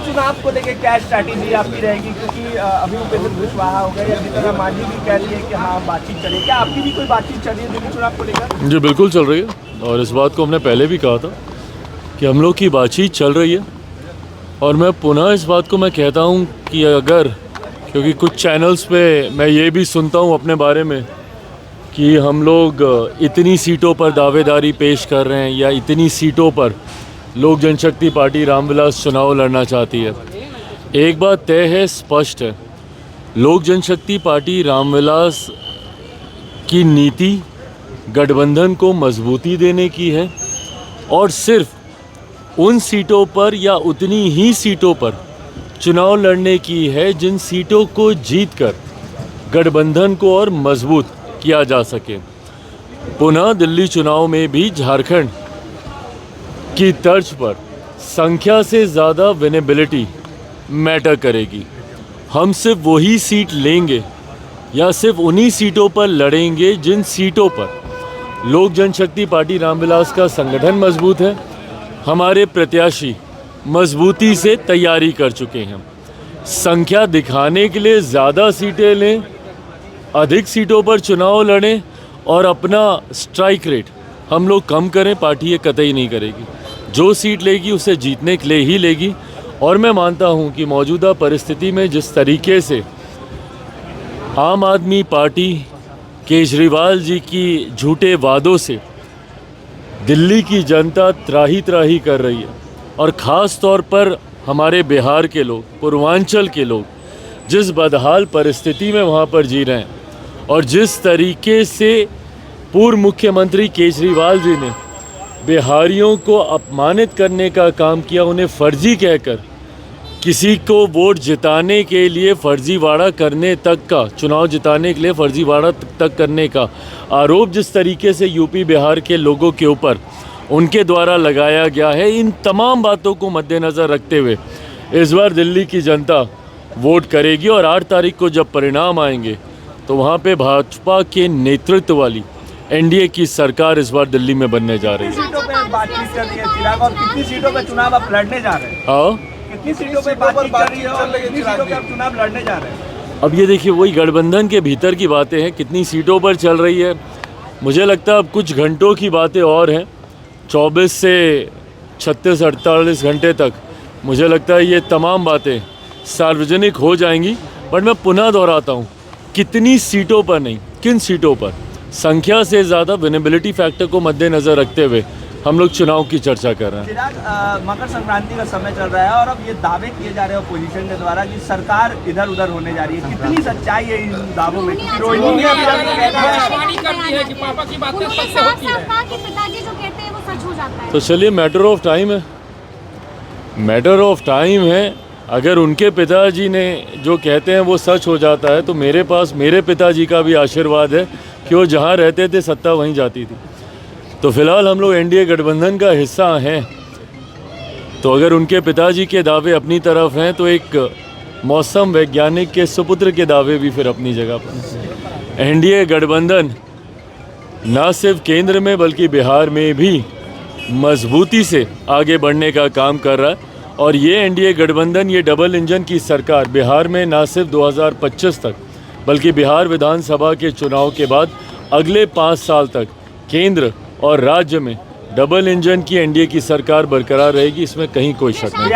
चुनाव को लेकर क्या स्ट्रैटेजी आपकी रहेगी, क्योंकि अभी उपेंद्र कुशवाहा हो गए, अभी तरह मांझी भी कह रही है कि हाँ बातचीत चले, क्या आपकी भी कोई बातचीत चल रही है दिल्ली चुनाव को लेकर? जी बिल्कुल चल रही है, और इस बात को हमने पहले भी कहा था कि हम लोग की बातचीत चल रही है। और मैं पुनः इस बात को मैं कहता हूँ कि अगर, क्योंकि कुछ चैनल्स पे मैं ये भी सुनता हूँ अपने बारे में कि हम लोग इतनी सीटों पर दावेदारी पेश कर रहे हैं या इतनी सीटों पर लोक जनशक्ति पार्टी रामविलास चुनाव लड़ना चाहती है। एक बात तय है, स्पष्ट है, लोक जनशक्ति पार्टी रामविलास की नीति गठबंधन को मजबूती देने की है और सिर्फ उन सीटों पर या उतनी ही सीटों पर चुनाव लड़ने की है जिन सीटों को जीतकर गठबंधन को और मजबूत किया जा सके। पुनः दिल्ली चुनाव में भी झारखंड की तर्ज पर संख्या से ज़्यादा विनेबिलिटी मैटर करेगी। हम सिर्फ वही सीट लेंगे या सिर्फ उन्हीं सीटों पर लड़ेंगे जिन सीटों पर लोक जनशक्ति पार्टी रामविलास का संगठन मजबूत है, हमारे प्रत्याशी मजबूती से तैयारी कर चुके हैं। संख्या दिखाने के लिए ज़्यादा सीटें लें, अधिक सीटों पर चुनाव लड़ें और अपना स्ट्राइक रेट हम लोग कम करें, पार्टी ये कतई नहीं करेगी। जो सीट लेगी उसे जीतने के लिए ही लेगी। और मैं मानता हूं कि मौजूदा परिस्थिति में जिस तरीके से आम आदमी पार्टी केजरीवाल जी की झूठे वादों से दिल्ली की जनता त्राही त्राही कर रही है, और ख़ास तौर पर हमारे बिहार के लोग, पूर्वांचल के लोग जिस बदहाल परिस्थिति में वहाँ पर जी रहे हैं, और जिस तरीके से पूर्व मुख्यमंत्री केजरीवाल जी ने बिहारियों को अपमानित करने का काम किया, उन्हें फर्जी कहकर किसी को वोट जिताने के लिए फर्जीवाड़ा करने तक का, चुनाव जिताने के लिए फर्जीवाड़ा तक करने का आरोप जिस तरीके से यूपी बिहार के लोगों के ऊपर उनके द्वारा लगाया गया है, इन तमाम बातों को मद्देनज़र रखते हुए इस बार दिल्ली की जनता वोट करेगी। और 8 तारीख को जब परिणाम आएंगे तो वहाँ पे भाजपा के नेतृत्व वाली एनडीए की सरकार इस बार दिल्ली में बनने जा रही है। सीटों पे बातचीत चल रही है चिराग, और कितनी सीटों पे चुनाव आप लड़ने जा रहे हैं? हाँ, कितनी सीटों पे बातचीत चल रही है और कितनी सीटों पे आप चुनाव लड़ने जा रहे हैं? अब ये देखिए, वही गठबंधन के भीतर की बातें हैं, कितनी सीटों पर चल रही है। मुझे लगता है अब कुछ घंटों की बातें और हैं, 24 से 36-48 घंटे तक मुझे लगता है ये तमाम बातें सार्वजनिक हो जाएंगी। बट मैं पुनः दोहराता हूँ, कितनी सीटों पर नहीं, किन सीटों पर, संख्या से ज़्यादा विनेबिलिटी फैक्टर को मद्देनज़र रखते हुए हम लोग चुनाव की चर्चा कर रहे हैं। चिराग, मकर संक्रांति का समय चल रहा है और अब ये दावे किए जा रहे हैं अपोजिशन के द्वारा कि सरकार इधर उधर होने जा रही है, कितनी सच्चाई है इन दावों में? तो चलिए, मैटर ऑफ टाइम है, मैटर ऑफ टाइम है। अगर उनके पिताजी ने जो कहते हैं वो सच हो जाता है तो मेरे पास मेरे पिताजी का भी आशीर्वाद है कि वो जहाँ रहते थे सत्ता वहीं जाती थी। तो फिलहाल हम लोग एनडीए गठबंधन का हिस्सा हैं, तो अगर उनके पिताजी के दावे अपनी तरफ हैं तो एक मौसम वैज्ञानिक के सुपुत्र के दावे भी फिर अपनी जगह पर। एनडीए गठबंधन ना सिर्फ केंद्र में बल्कि बिहार में भी मजबूती से आगे बढ़ने का काम कर रहा है। और ये एनडीए गठबंधन, ये डबल इंजन की सरकार बिहार में ना सिर्फ 2025 तक बल्कि बिहार विधानसभा के चुनाव के बाद अगले 5 साल तक केंद्र और राज्य में डबल इंजन की एनडीए की सरकार बरकरार रहेगी, इसमें कहीं कोई शक नहीं।